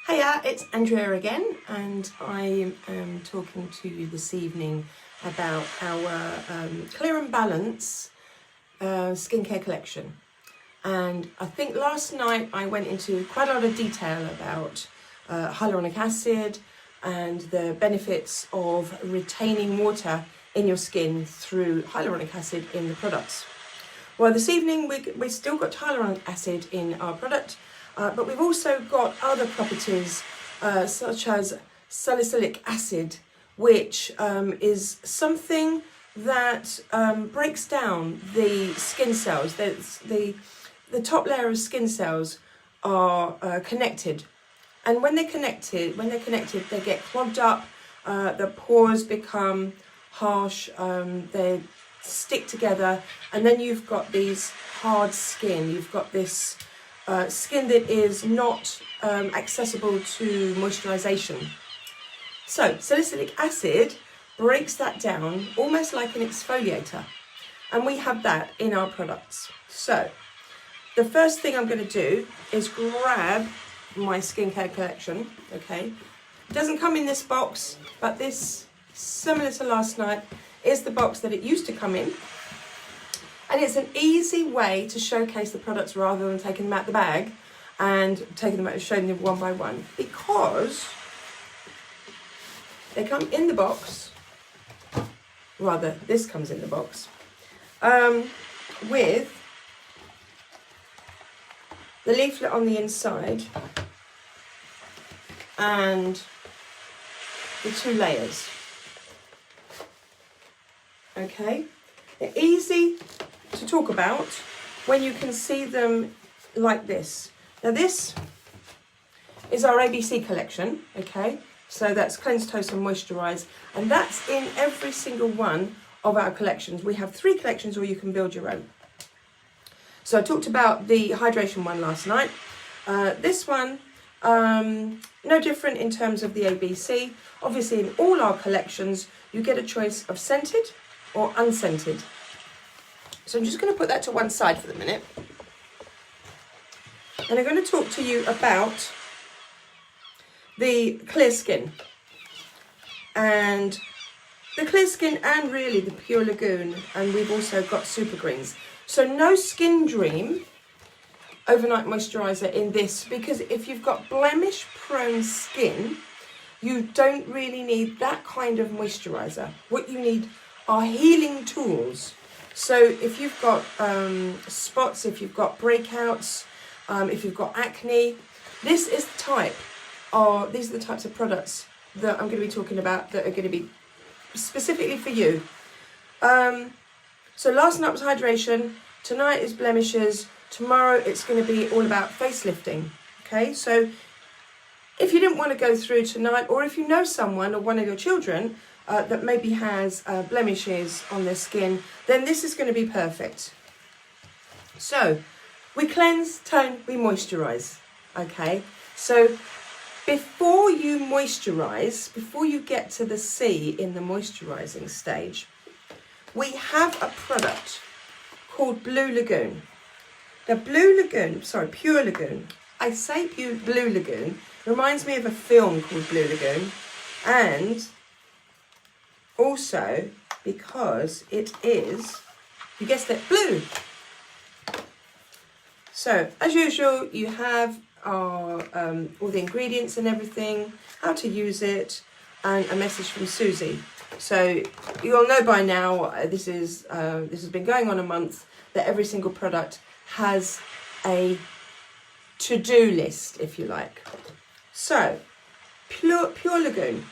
Hiya, it's Andrea again, and I am talking to you this evening about our Clear and Balance skincare collection. And I think last night I went into quite a lot of detail about hyaluronic acid and the benefits of retaining water in your skin through hyaluronic acid in the products. Well, this evening we still got hyaluronic acid in our product, but we've also got other properties such as salicylic acid, which is something that breaks down the skin cells. The top layer of skin cells are connected, and when they're connected, they get clogged up. The pores become harsh. They stick together, and then you've got these hard skin. You've got this skin that is not accessible to moisturization. So salicylic acid breaks that down almost like an exfoliator, and we have that in our products. So the first thing I'm going to do is grab my skincare collection. Okay, it doesn't come in this box, but this, similar to last night, is the box that it used to come in. And it's an easy way to showcase the products rather than taking them out the bag and taking them out and showing them one by one, because they come in the box, rather this comes in the box, with the leaflet on the inside and the 2 layers. Okay, they're easy to talk about when you can see them like this. Now this is our ABC collection, okay? So that's cleanse, toast and moisturize, and that's in every single one of our collections. We have 3 collections, or you can build your own. So I talked about the hydration one last night. This one, no different in terms of the ABC. Obviously in all our collections you get a choice of scented or unscented. So I'm just going to put that to one side for the minute. And I'm going to talk to you about the clear skin. And the clear skin, and really the Pure Lagoon, and we've also got Super Greens. So no Skin Dream overnight moisturizer in this, because if you've got blemish prone skin, you don't really need that kind of moisturizer. What you need are healing tools. So if you've got spots, if you've got breakouts, if you've got acne, these are the types of products that I'm going to be talking about that are going to be specifically for you. So last night was hydration, tonight is blemishes, tomorrow it's going to be all about facelifting. Okay, so if you didn't want to go through tonight, or if you know someone or one of your children that maybe has blemishes on their skin, then this is going to be perfect. So we cleanse, tone, we moisturize. Okay, so before you moisturize, before you get to the C in the moisturizing stage, we have a product called Blue Lagoon. Now Pure Lagoon. I say Blue Lagoon, reminds me of a film called Blue Lagoon, and also because it is, you guessed it, blue. So as usual, you have our all the ingredients and everything, how to use it, and a message from Susie. So you'll know by now, this has been going on a month, that every single product has a to-do list, if you like. So Pure Lagoon,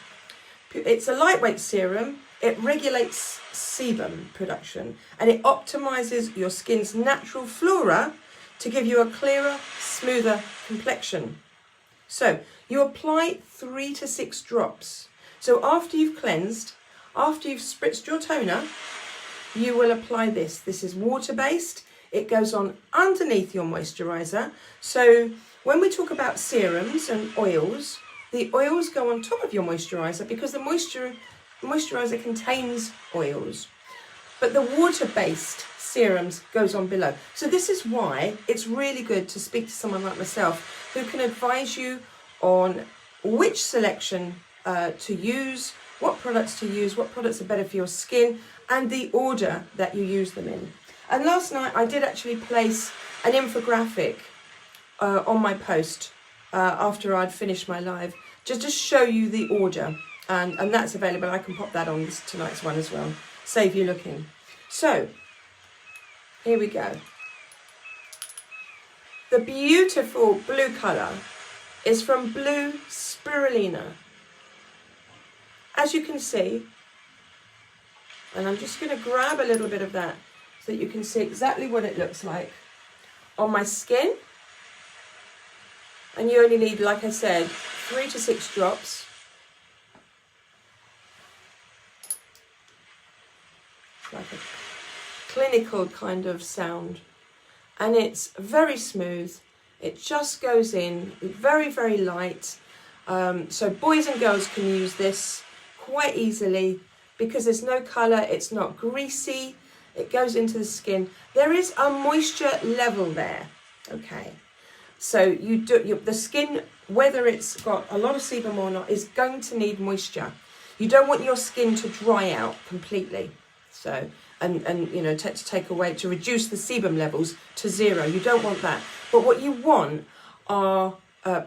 it's a lightweight serum. It regulates sebum production, and it optimizes your skin's natural flora to give you a clearer, smoother complexion. So you apply 3 to 6 drops. So after you've cleansed, after you've spritzed your toner, you will apply this. This is water-based. It goes on underneath your moisturizer. So when we talk about serums and oils, the oils go on top of your moisturizer because the moisturizer contains oils. But the water-based serums goes on below. So this is why it's really good to speak to someone like myself who can advise you on which selection to use, what products to use, what products are better for your skin, and the order that you use them in. And last night I did actually place an infographic on my post after I'd finished my live, just to show you the order, and that's available. I can pop that on tonight's one as well, save you looking. So here we go. The beautiful blue colour is from Blue Spirulina. As you can see, and I'm just going to grab a little bit of that so that you can see exactly what it looks like on my skin. And you only need, like I said, 3 to 6 drops. Like a clinical kind of sound. And it's very smooth. It just goes in very, very light. So boys and girls can use this quite easily because there's no colour, it's not greasy, it goes into the skin. There is a moisture level there, okay? So the skin, whether it's got a lot of sebum or not, is going to need moisture. You don't want your skin to dry out completely. So, and you know, to reduce the sebum levels to 0. You don't want that. But what you want are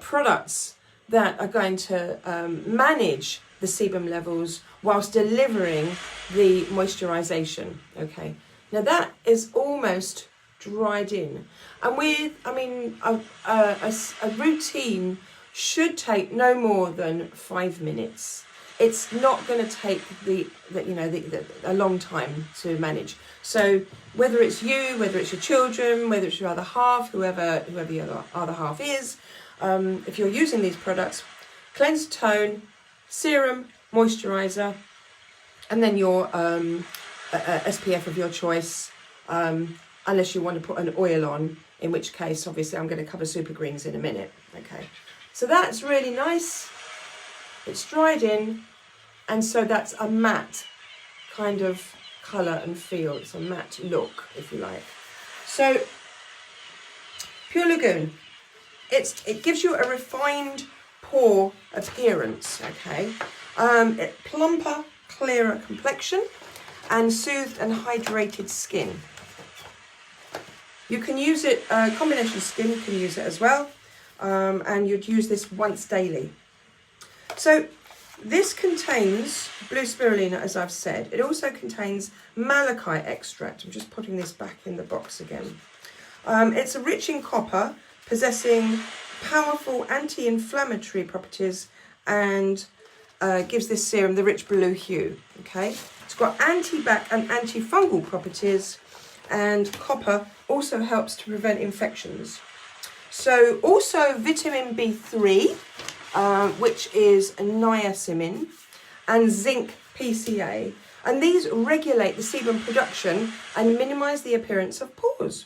products that are going to manage the sebum levels whilst delivering the moisturization. Okay. Now that is almost dried in, and a routine should take no more than 5 minutes. It's not going to take a long time to manage. So whether it's you, whether it's your children, whether it's your other half, whoever your other half is, if you're using these products, cleanse, tone, serum, moisturizer, and then your SPF of your choice, unless you want to put an oil on, in which case obviously I'm going to cover super greens in a minute. Okay, so that's really nice. It's dried in, and so that's a matte kind of colour and feel. It's a matte look, if you like. So Pure Lagoon, it gives you a refined pore appearance, okay? Plumper, clearer complexion, and soothed and hydrated skin. You can use it, combination skin can use it as well, and you'd use this once daily. So this contains Blue Spirulina, as I've said. It also contains malachite extract. I'm just putting this back in the box again. It's rich in copper, possessing powerful anti-inflammatory properties, and gives this serum the rich blue hue. Okay, it's got anti-bac and antifungal properties, and copper also helps to prevent infections. So also vitamin B3, which is niacinamide, and zinc PCA, and these regulate the sebum production and minimise the appearance of pores.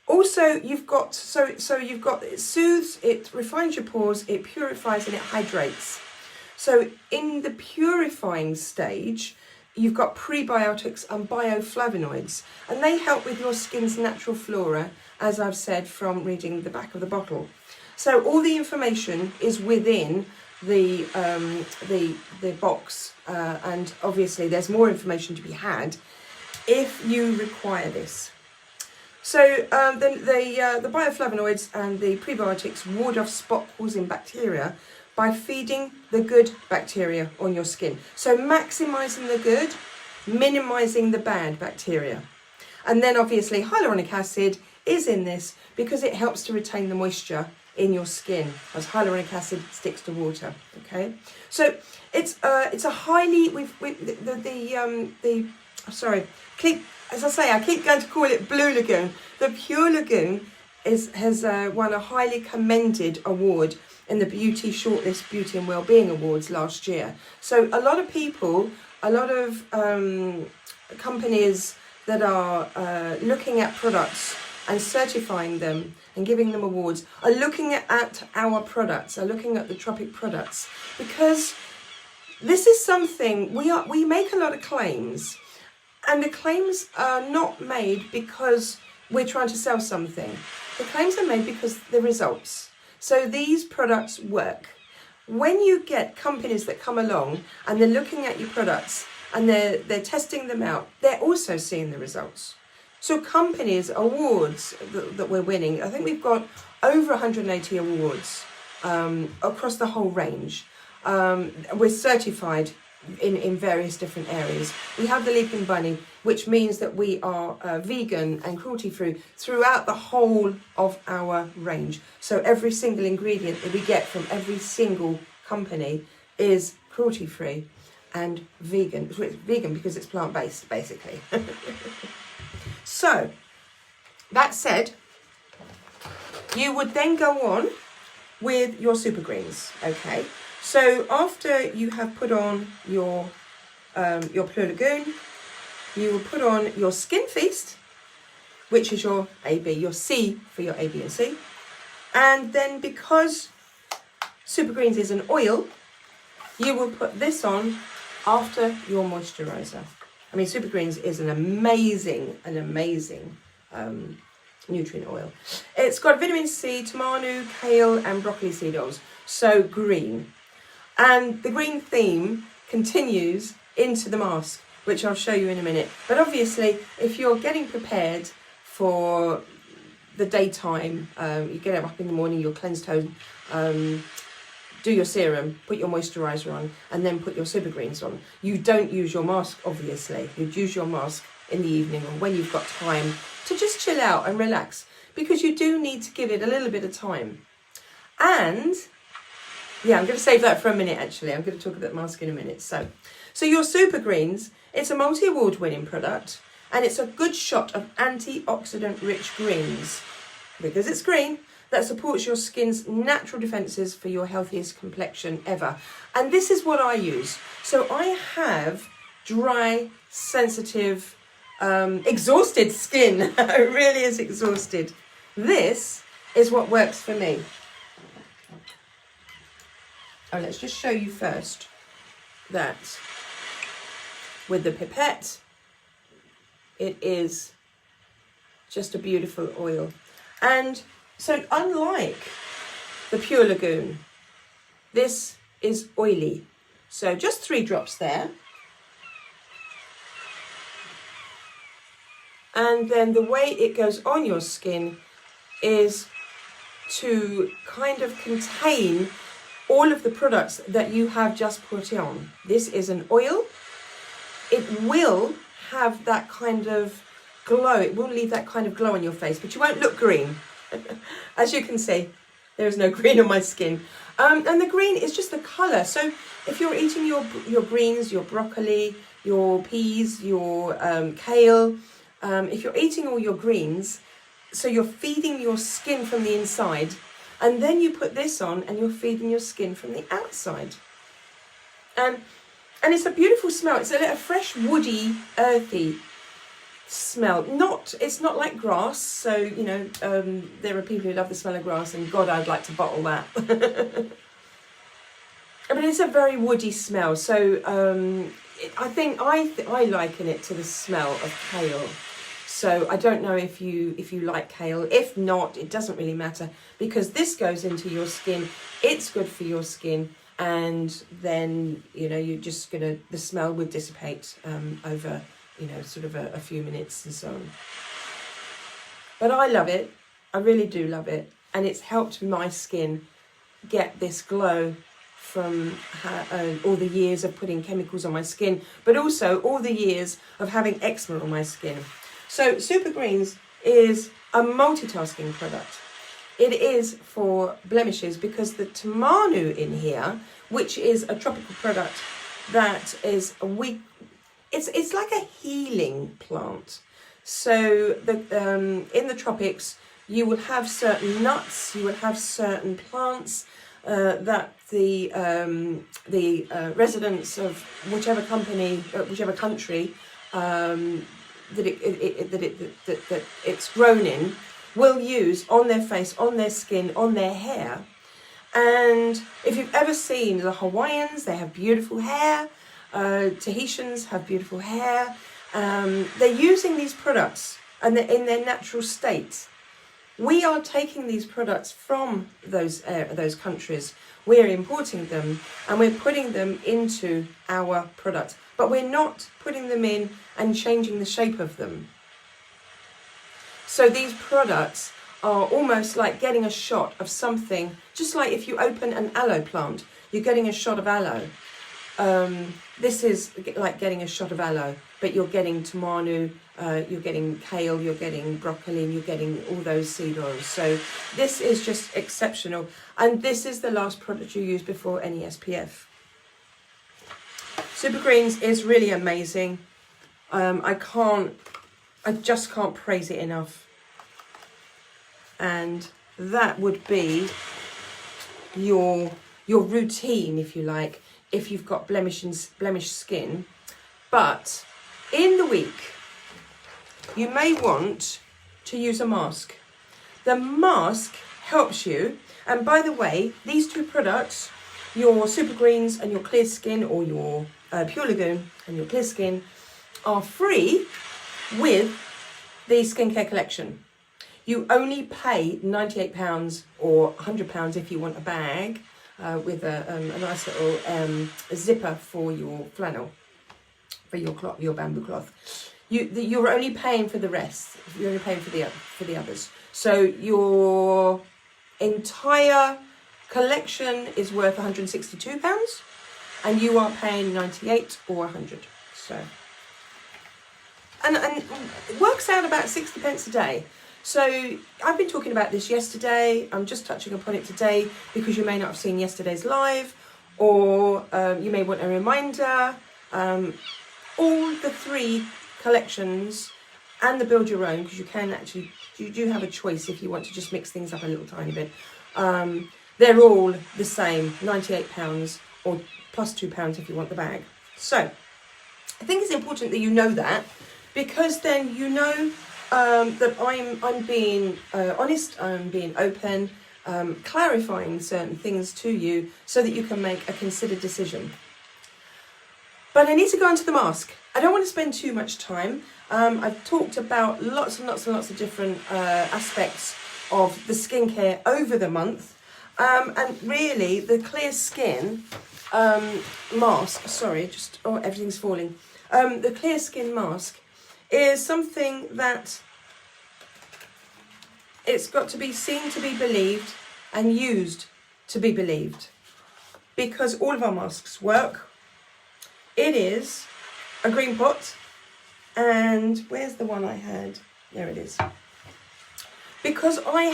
Also, you've got it soothes, it refines your pores, it purifies, and it hydrates. So in the purifying stage, you've got prebiotics and bioflavonoids, and they help with your skin's natural flora, as I've said from reading the back of the bottle. So all the information is within the box, and obviously there's more information to be had if you require this. So the bioflavonoids and the prebiotics ward off spot-causing bacteria by feeding the good bacteria on your skin. So maximising the good, minimising the bad bacteria. And then obviously hyaluronic acid is in this because it helps to retain the moisture in your skin, as hyaluronic acid sticks to water. Okay, so it's a highly I keep going to call it Blue Lagoon. The Pure Lagoon has won a highly commended award in the Beauty Shortlist Beauty and Wellbeing Awards last year. So a lot of people, a lot of companies that are looking at products and certifying them and giving them awards are looking at our products, are looking at the Tropic products, because this is something we make a lot of claims, and the claims are not made because we're trying to sell something. The claims are made because the results. So these products work. When you get companies that come along and they're looking at your products and they're testing them out, they're also seeing the results. So companies, awards that we're winning, I think we've got over 180 awards across the whole range. We're certified in various different areas. We have the Leaping Bunny, which means that we are vegan and cruelty-free throughout the whole of our range. So every single ingredient that we get from every single company is cruelty-free and vegan. So it's vegan because it's plant-based, basically. So, that said, you would then go on with your super greens, okay? So after you have put on your Pure Lagoon, you will put on your Skin Feast, which is your AB, your C for your A, B and C. And then because super greens is an oil, you will put this on after your moisturizer. I mean, super greens is an amazing nutrient oil. It's got vitamin C, tamanu, kale and broccoli seed oils, so green. And the green theme continues into the mask, which I'll show you in a minute. But obviously, if you're getting prepared for the daytime, you get up in the morning, your cleansed toes, do your serum, put your moisturiser on, and then put your super greens on. You don't use your mask, obviously. You'd use your mask in the evening or when you've got time to just chill out and relax, because you do need to give it a little bit of time. And yeah, I'm going to save that for a minute, actually. I'm going to talk about mask in a minute. So your super greens, it's a multi-award winning product, and it's a good shot of antioxidant rich greens, because it's green, that supports your skin's natural defences for your healthiest complexion ever. And this is what I use. So I have dry, sensitive, exhausted skin. It really is exhausted. This is what works for me. Oh, let's just show you first that with the pipette, it is just a beautiful oil. And so unlike the Pure Lagoon, this is oily. So just 3 drops there. And then the way it goes on your skin is to kind of contain all of the products that you have just put on. This is an oil. It will have that kind of glow. It will leave that kind of glow on your face, but you won't look green. As you can see, there is no green on my skin. And the green is just the colour. So if you're eating your greens, your broccoli, your peas, your kale, if you're eating all your greens, so you're feeding your skin from the inside, and then you put this on and you're feeding your skin from the outside. And it's a beautiful smell. It's a fresh, woody, earthy smell. It's not like grass. So, you know, there are people who love the smell of grass, and God, I'd like to bottle that. I mean, it's a very woody smell. So I think I liken it to the smell of kale. So I don't know if you like kale. If not, it doesn't really matter, because this goes into your skin. It's good for your skin, and then, you know, the smell would dissipate over, you know, sort of a few minutes and so on. But I love it. I really do love it, and it's helped my skin get this glow from all the years of putting chemicals on my skin, but also all the years of having eczema on my skin. So Super Greens is a multitasking product. It is for blemishes, because the tamanu in here, which is a tropical product that is it's like a healing plant. So in the tropics, you will have certain nuts, you will have certain plants that the residents of whichever country that it's grown in will use on their face, on their skin, on their hair. And if you've ever seen the Hawaiians, they have beautiful hair. Tahitians have beautiful hair. They're using these products and they're in their natural state. we are taking these products from those countries, we're importing them and we're putting them into our products, but we're not putting them in and changing the shape of them. So these products are almost like getting a shot of something, just like if you open an aloe plant, you're getting a shot of aloe. This is like getting a shot of aloe, but you're getting tamanu, you're getting kale, you're getting broccoli, and you're getting all those seed oils. So this is just exceptional. And this is the last product you use before any SPF. Super Greens is really amazing. I just can't praise it enough. And that would be your routine, if you like, if you've got blemished skin. But in the week, you may want to use a mask. The mask helps you. And by the way, these two products, your Super Greens and your Clear Skin, or your Pure Lagoon and your Clear Skin, are free with the skincare collection. You only pay £98 or £100 if you want a bag with a nice little zipper for your flannel, for your cloth, your bamboo cloth. You're only paying for the rest. You're only paying for the others. So your entire collection is worth £162, and you are paying £98 or £100. So, and it works out about 60p a day. So I've been talking about this yesterday. I'm just touching upon it today because you may not have seen yesterday's live, or you may want a reminder. All the three collections and the build your own, because you do have a choice if you want to just mix things up a little tiny bit. They're all the same, £98 or plus £2 if you want the bag. So I think it's important that you know that, because then you know that I'm being honest, I'm being open, clarifying certain things to you so that you can make a considered decision. But I need to go into the mask. I don't want to spend too much time. I've talked about lots and lots and lots of different aspects of the skincare over the month. And really, the Clear Skin mask, sorry, everything's falling. The Clear Skin mask is something that it's got to be seen to be believed and used to be believed, because all of our masks work. It is a green pot, and where's the one I had? There it is. Because I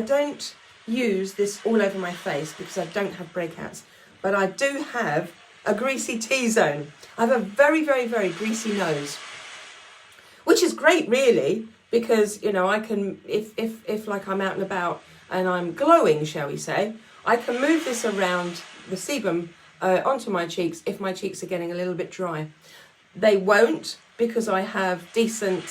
don't use this all over my face because I don't have breakouts, but I do have a greasy T-zone. I have a very, very, very greasy nose, which is great really, because, you know, I can, if like I'm out and about and I'm glowing, shall we say, I can move this around the sebum onto my cheeks if my cheeks are getting a little bit dry. They won't, because I have decent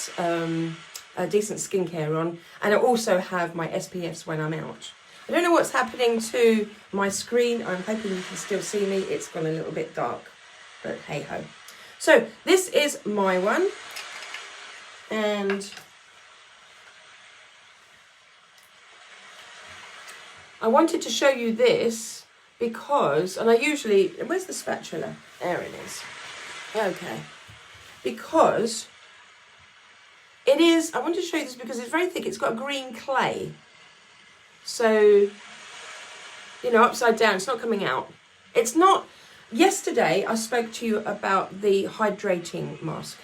skincare on, and I also have my SPFs when I'm out. I don't know what's happening to my screen. I'm hoping you can still see me. It's gone a little bit dark, but hey ho. So this is my one, and I wanted to show you this because, and I usually, where's the spatula? There it is. Okay. Because it is, I want to show you this because it's very thick. It's got a green clay. So, you know, upside down, it's not coming out. It's not, yesterday I spoke to you about the hydrating mask.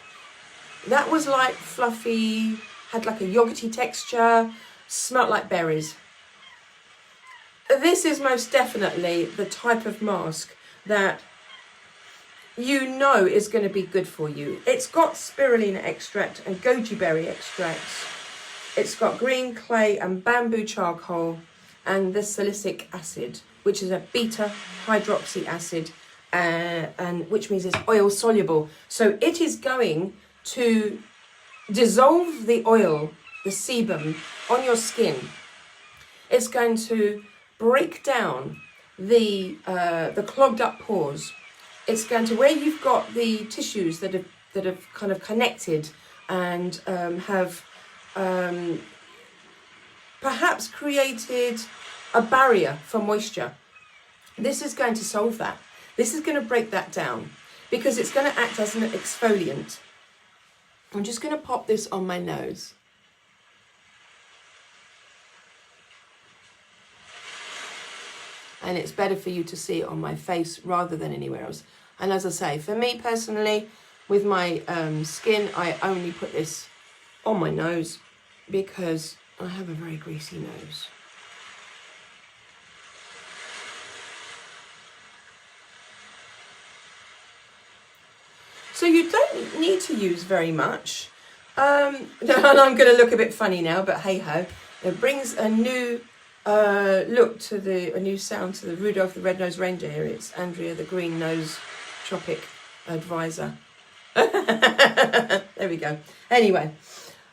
That was like fluffy, had like a yogurty texture, smelled like berries. This is most definitely the type of mask that you know is going to be good for you. It's got spirulina extract and goji berry extracts. It's got green clay and bamboo charcoal and the salicylic acid, which is a beta hydroxy acid, and which means it's oil soluble. So it is going to dissolve the oil, the sebum, on your skin. It's going to break down the clogged up pores. It's going to, where you've got the tissues that have kind of connected and have perhaps created a barrier for moisture. This is going to solve that. This is going to break that down because it's going to act as an exfoliant. I'm just going to pop this on my nose. And it's better for you to see it on my face rather than anywhere else. And as I say, for me personally, with my skin, I only put this on my nose because I have a very greasy nose. So you don't need to use very much. And I'm going to look a bit funny now, but hey ho. It brings a new look to a new sound to the Rudolph the Red-Nosed Reindeer. It's Andrea the Green-Nosed Tropic advisor. There we go. Anyway,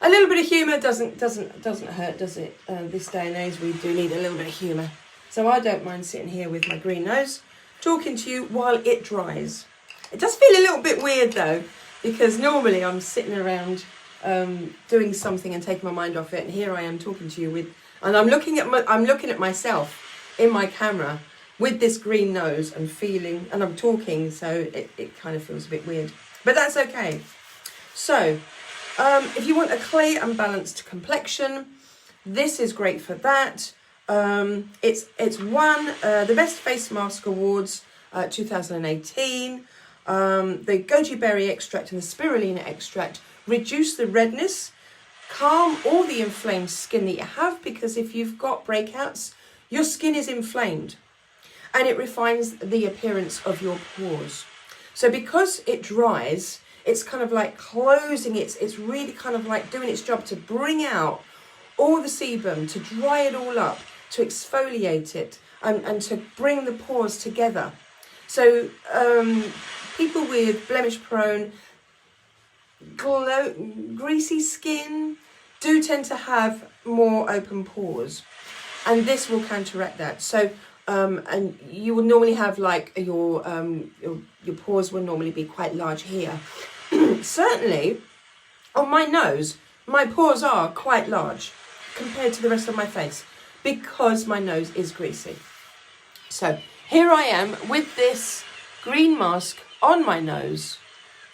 a little bit of humour doesn't hurt, does it? This day and age, we do need a little bit of humour. So I don't mind sitting here with my green nose, talking to you while it dries. It does feel a little bit weird though, because normally I'm sitting around doing something and taking my mind off it, and here I am talking to you and I'm looking at myself in my camera with this green nose and feeling, and I'm talking, so it kind of feels a bit weird, but that's okay. So if you want a clear and balanced complexion, this is great for that. It's won the Best Face Mask Awards 2018. The goji berry extract and the spirulina extract reduce the redness, calm all the inflamed skin that you have, because if you've got breakouts, your skin is inflamed, and it refines the appearance of your pores. So because it dries, it's kind of like closing, it's really kind of like doing its job to bring out all the sebum, to dry it all up, to exfoliate it, and to bring the pores together. So people with blemish prone, greasy skin do tend to have more open pores, and this will counteract that. So and you will normally have like your pores will normally be quite large here. Certainly on my nose, my pores are quite large compared to the rest of my face because my nose is greasy. So here I am with this green mask on my nose,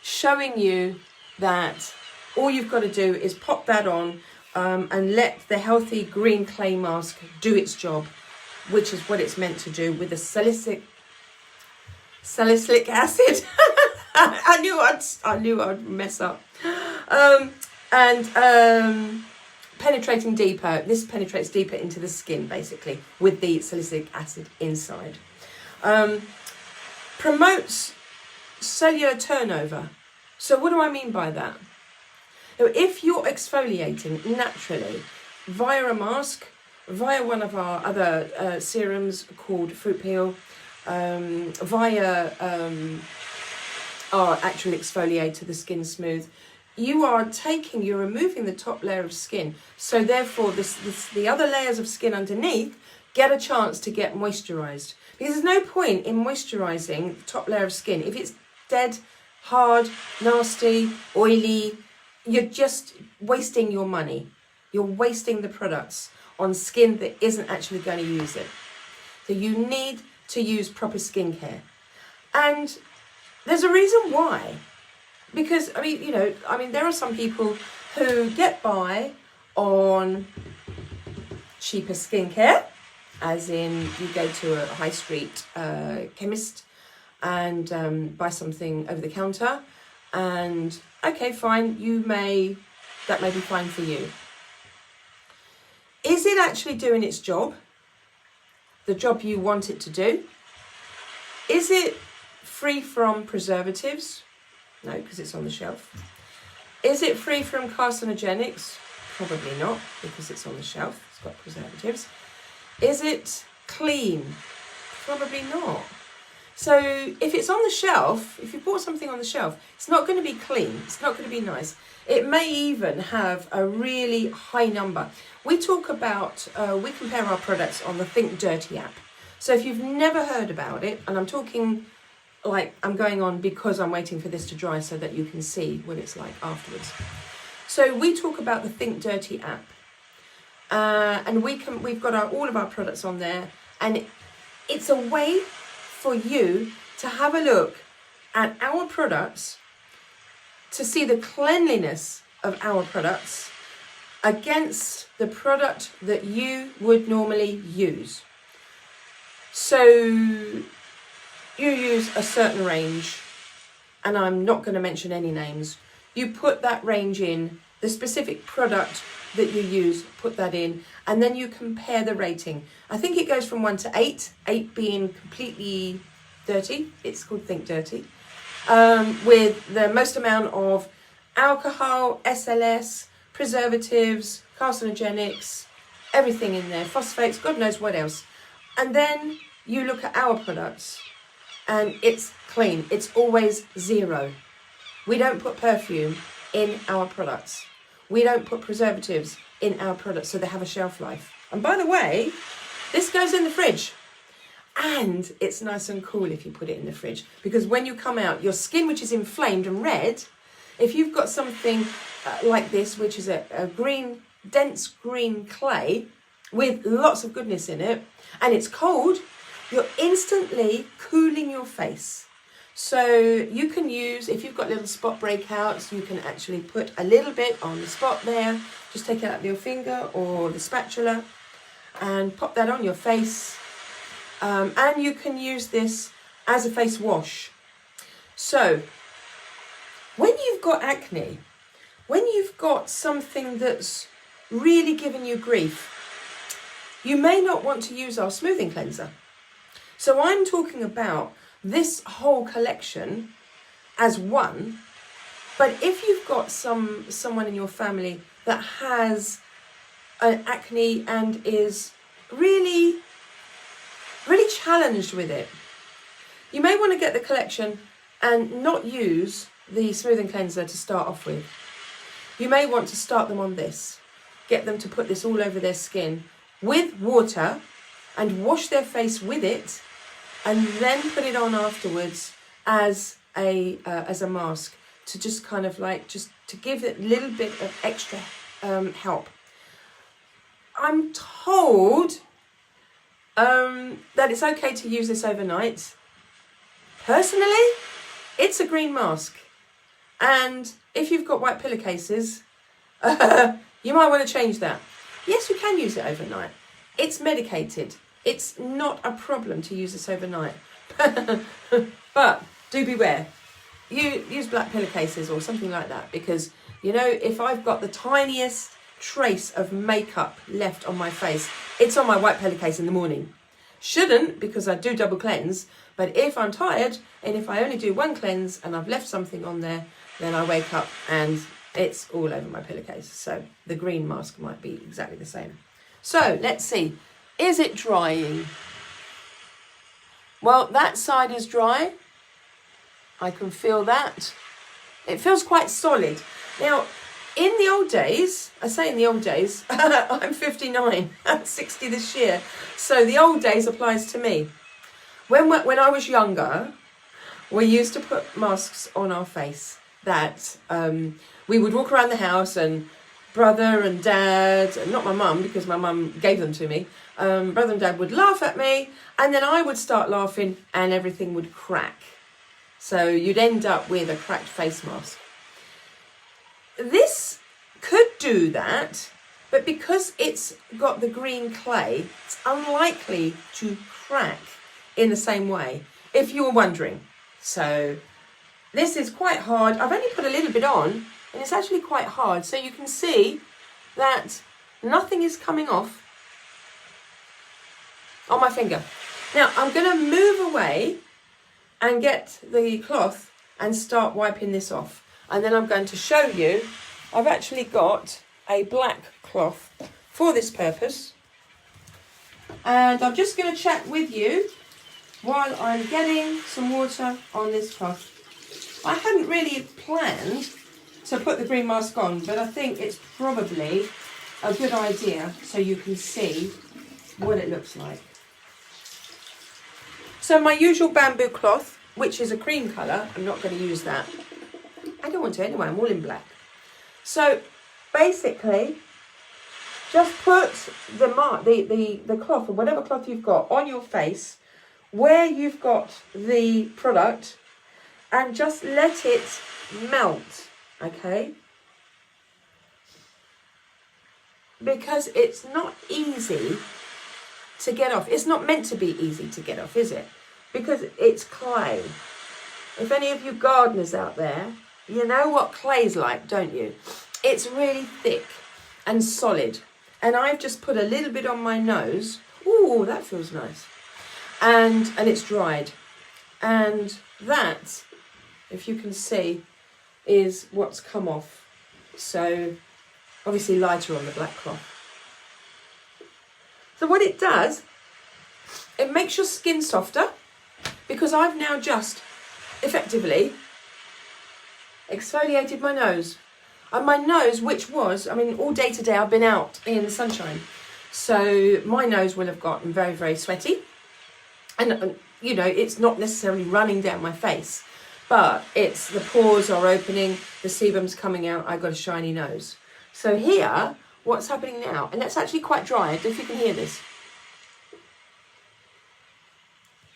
showing you that all you've got to do is pop that on and let the healthy green clay mask do its job, which is what it's meant to do with the salicylic acid. I knew I'd mess up. Penetrating deeper. This penetrates deeper into the skin, basically, with the salicylic acid inside. Promotes cellular turnover. So what do I mean by that? If you're exfoliating naturally via a mask, via one of our other serums called fruit peel, via our actual exfoliator, the Skin Smooth, you're removing the top layer of skin. So therefore, the other layers of skin underneath get a chance to get moisturised. Because there's no point in moisturising the top layer of skin. If it's dead, hard, nasty, oily, you're just wasting your money. You're wasting the products on skin that isn't actually going to use it. So you need to use proper skincare. And there's a reason why. Because, there are some people who get by on cheaper skincare, as in you go to a high street chemist and buy something over the counter, and okay, fine, that may be fine for you. Is it actually doing its job? The job you want it to do? Is it free from preservatives? No, because it's on the shelf. Is it free from carcinogenics? Probably not, because it's on the shelf. It's got preservatives. Is it clean? Probably not. So if it's on the shelf, if you bought something on the shelf, it's not going to be clean. It's not going to be nice. It may even have a really high number. We compare our products on the Think Dirty app. So if you've never heard about it, and I'm talking like I'm going on because I'm waiting for this to dry so that you can see what it's like afterwards. So we talk about the Think Dirty app. And we've got all of our products on there, and it's a way for you to have a look at our products, to see the cleanliness of our products against the product that you would normally use. So you use a certain range, and I'm not going to mention any names. You put that range in, the specific product that you use, put that in, and then you compare the rating. I think it goes from 1 to 8, 8 being completely dirty. It's called Think Dirty. With the most amount of alcohol, SLS, preservatives, carcinogenics, everything in there, phosphates, God knows what else. And then you look at our products and it's clean. It's always 0. We don't put perfume in our products. We don't put preservatives in our products, so they have a shelf life. And by the way, this goes in the fridge. And it's nice and cool if you put it in the fridge, because when you come out, your skin, which is inflamed and red, if you've got something like this, which is a green, dense green clay with lots of goodness in it, and it's cold, you're instantly cooling your face. So you can use, if you've got little spot breakouts, you can actually put a little bit on the spot there. Just take it out with your finger or the spatula and pop that on your face. And you can use this as a face wash. So when you've got acne, when you've got something that's really giving you grief, you may not want to use our smoothing cleanser. So I'm talking about this whole collection as one, but if you've got someone in your family that has an acne and is really challenged with it, you may want to get the collection and not use the smoothing cleanser to start off with. You may want to start them on this, get them to put this all over their skin with water and wash their face with it, and then put it on afterwards as a mask, to just kind of like, just to give it a little bit of extra help. I'm told that it's okay to use this overnight. Personally, it's a green mask, and if you've got white pillowcases, you might want to change that. Yes, you can use it overnight. It's medicated. It's not a problem to use this overnight. But do beware. You use black pillowcases or something like that, because, you know, if I've got the tiniest trace of makeup left on my face, it's on my white pillowcase in the morning. Shouldn't, because I do double cleanse, but if I'm tired and if I only do one cleanse and I've left something on there, then I wake up and it's all over my pillowcase. So the green mask might be exactly the same. So let's see. Is it drying? Well, that side is dry. I can feel that. It feels quite solid. Now, in the old days, I say in the old days, I'm 59, I'm 60 this year. So the old days applies to me. When I was younger, we used to put masks on our face that we would walk around the house, and brother and dad, not my mum because my mum gave them to me, brother and dad would laugh at me, and then I would start laughing and everything would crack. So you'd end up with a cracked face mask. This could do that, but because it's got the green clay, it's unlikely to crack in the same way, if you were wondering. So this is quite hard. I've only put a little bit on, and it's actually quite hard. So you can see that nothing is coming off on my finger. Now I'm going to move away and get the cloth and start wiping this off. And then I'm going to show you, I've actually got a black cloth for this purpose. And I'm just going to chat with you while I'm getting some water on this cloth. I hadn't really planned to put the green mask on, but I think it's probably a good idea so you can see what it looks like. So my usual bamboo cloth, which is a cream colour, I'm not going to use that. I don't want to anyway, I'm all in black. So basically, just put the cloth, or whatever cloth you've got, on your face where you've got the product, and just let it melt, okay? Because it's not easy to get off. It's not meant to be easy to get off, is it? Because it's clay. If any of you gardeners out there, you know what clay's like, don't you? It's really thick and solid. And I've just put a little bit on my nose. Ooh, that feels nice. And it's dried. And that, if you can see, is what's come off. So obviously lighter on the black cloth. So what it does, it makes your skin softer, because I've now just effectively exfoliated my nose. And my nose, which was, I mean, all day today I've been out in the sunshine. So my nose will have gotten very, very sweaty. And, you know, it's not necessarily running down my face, but it's the pores are opening, the sebum's coming out, I've got a shiny nose. So here, what's happening now, and that's actually quite dry, I don't know if you can hear this.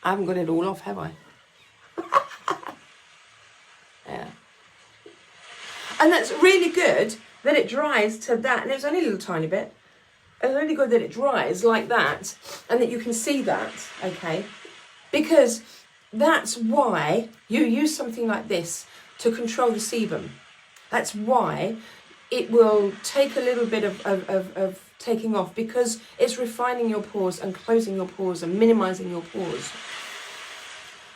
I haven't got it all off, have I? Yeah. And that's really good that it dries to that, and it's only a little tiny bit. It's really good that it dries like that, and that you can see that, okay? Because that's why you use something like this to control the sebum. That's why it will take a little bit of taking off, because it's refining your pores and closing your pores and minimizing your pores.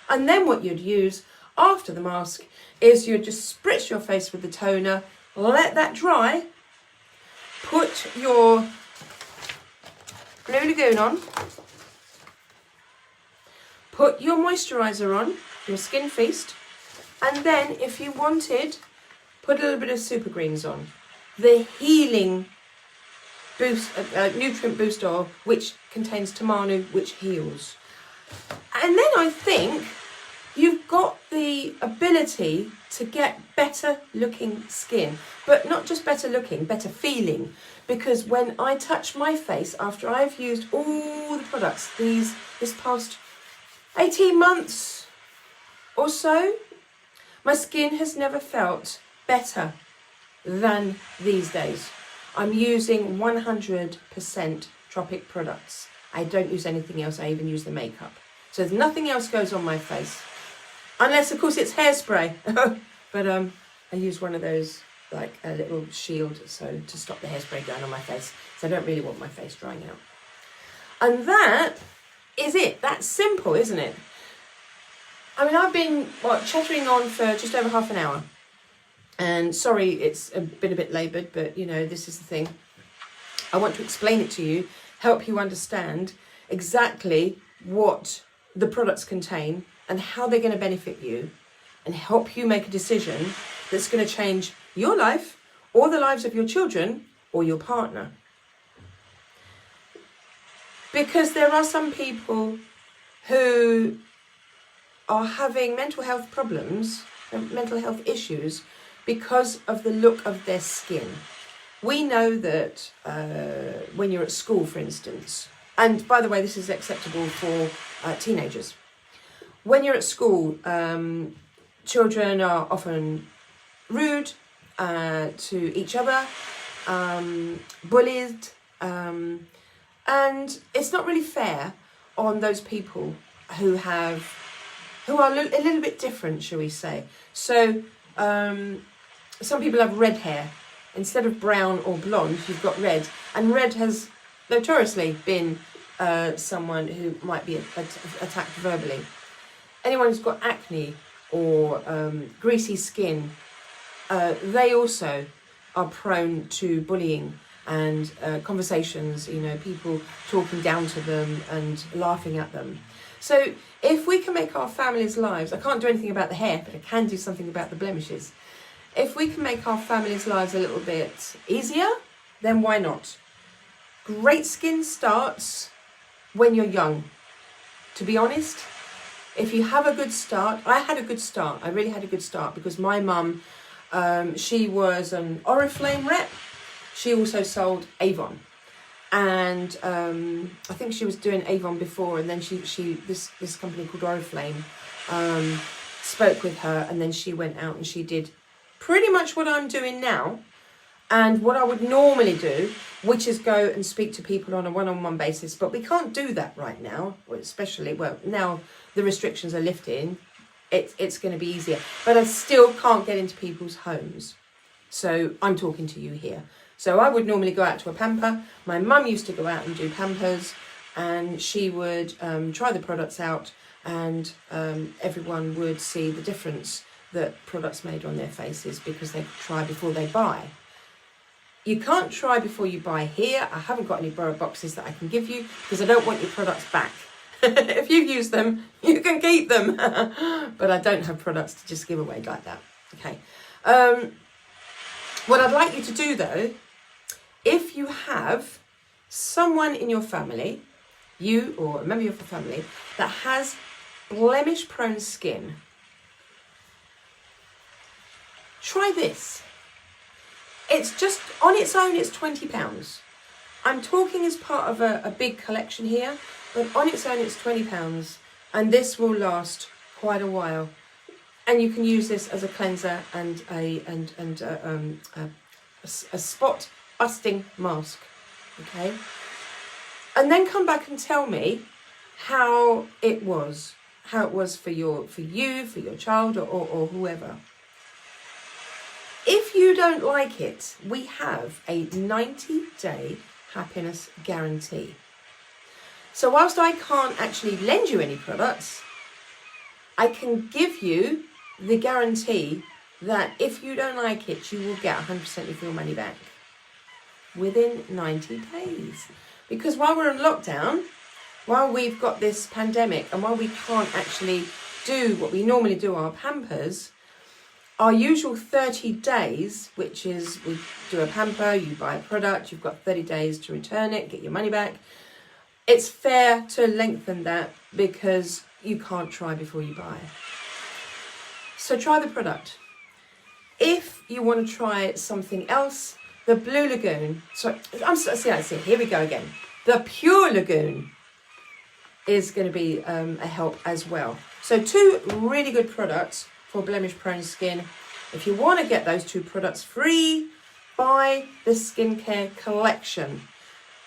And then what you'd use after the mask is you'd just spritz your face with the toner, let that dry, put your Blue Lagoon on, put your moisturiser on, your Skin Feast, and then if you wanted, put a little bit of Super Greens on. The healing boost, nutrient boost oil, which contains tamanu, which heals. And then I think you've got the ability to get better looking skin, but not just better looking, better feeling. Because when I touch my face after I've used all the products this past 18 months or so, my skin has never felt better than these days. I'm using 100% Tropic products. I don't use anything else. I even use the makeup. So there's nothing else goes on my face. Unless, of course, it's hairspray. But I use one of those, like a little shield, so to stop the hairspray going on my face. So I don't really want my face drying out. And that is it. That's simple, isn't it? I mean, I've been, chattering on for just over half an hour. And sorry, it's been a bit laboured, but, you know, this is the thing. I want to explain it to you, help you understand exactly what the products contain and how they're going to benefit you, and help you make a decision that's going to change your life or the lives of your children or your partner. Because there are some people who are having mental health problems and mental health issues because of the look of their skin. We know that when you're at school, for instance, and by the way, this is acceptable for teenagers. When you're at school, children are often rude to each other, bullied, and it's not really fair on those people who are a little bit different, shall we say. So some people have red hair. Instead of brown or blonde, you've got red. And red has notoriously been someone who might be attacked verbally. Anyone who's got acne or greasy skin, they also are prone to bullying and conversations, you know, people talking down to them and laughing at them. So if we can make our families' lives, I can't do anything about the hair, but I can do something about the blemishes. If we can make our families' lives a little bit easier, then why not? Great skin starts when you're young. To be honest, if you have a good start, I had a good start. I really had a good start because my mum, she was an Oriflame rep. She also sold Avon. and I think she was doing Avon before, and then this company called Oriflame spoke with her, and then she went out and she did pretty much what I'm doing now, and what I would normally do, which is go and speak to people on a one-on-one basis. But we can't do that right now, especially, well, now the restrictions are lifting. It's going to be easier, but I still can't get into people's homes. So I'm talking to you here. So I would normally go out to a pamper. My mum used to go out and do pampers, and she would try the products out, and everyone would see the difference that products made on their faces, because they try before they buy. You can't try before you buy here. I haven't got any borrowed boxes that I can give you, because I don't want your products back. If you've used them, you can keep them. But I don't have products to just give away like that. Okay. What I'd like you to do, though, if you have someone in your family, you or a member of your family, that has blemish-prone skin, try this. It's just, on its own, it's £20. I'm talking as part of a big collection here, but on its own, it's £20, and this will last quite a while. And you can use this as a cleanser and a spot busting mask, okay? And then come back and tell me how it was for you, for your child, or whoever. If you don't like it, we have a 90-day happiness guarantee. So whilst I can't actually lend you any products, I can give you the guarantee that if you don't like it, you will get 100% of your money back within 90 days. Because while we're in lockdown, while we've got this pandemic, and while we can't actually do what we normally do, our pampers, our usual 30 days, which is we do a pamper, you buy a product, you've got 30 days to return it, get your money back. It's fair to lengthen that, because you can't try before you buy. So try the product. If you want to try something else, the Blue Lagoon, see, here we go again. The Pure Lagoon is going to be a help as well. So 2 really good products for blemish-prone skin. If you want to get those 2 products free, buy the skincare collection,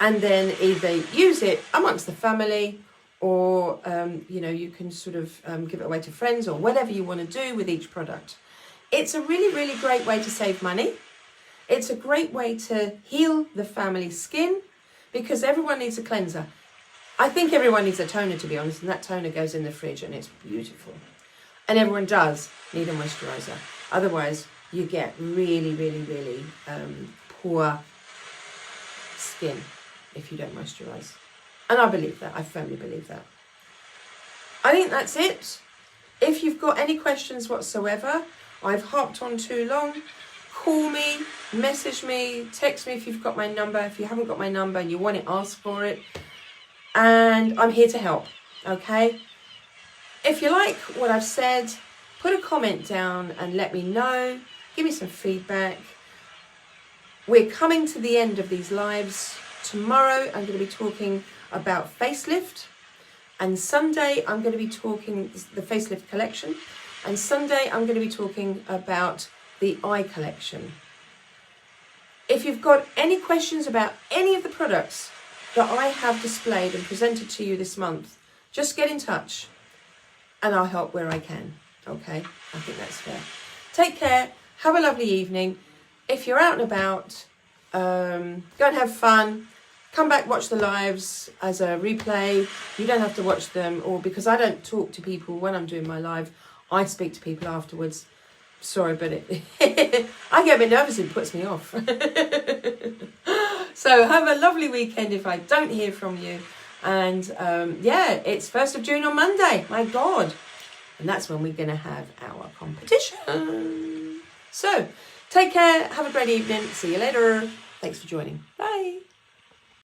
and then either use it amongst the family, or you can sort of give it away to friends, or whatever you want to do with each product. It's a really, really great way to save money. It's a great way to heal the family skin, because everyone needs a cleanser. I think everyone needs a toner, to be honest, and that toner goes in the fridge, and it's beautiful. And everyone does need a moisturiser. Otherwise, you get really, really, really poor skin if you don't moisturise. And I believe that. I firmly believe that. I think that's it. If you've got any questions whatsoever, I've harped on too long, call me, message me, text me if you've got my number. If you haven't got my number and you want it, ask for it. And I'm here to help, okay? If you like what I've said, put a comment down and let me know. Give me some feedback. We're coming to the end of these lives. Tomorrow I'm going to be talking about facelift, and Sunday I'm going to be talking the facelift collection, and Sunday I'm going to be talking about the eye collection. If you've got any questions about any of the products that I have displayed and presented to you this month, just get in touch and I'll help where I can. Okay, I think that's fair. Take care, have a lovely evening. If you're out and about, go and have fun. Come back, watch the lives as a replay. You don't have to watch them, or because I don't talk to people when I'm doing my live, I speak to people afterwards. Sorry, but I get a bit nervous, it puts me off. So have a lovely weekend if I don't hear from you. And yeah, it's 1st of June on Monday, my God. And that's when we're going to have our competition. So take care, have a great evening. See you later. Thanks for joining. Bye.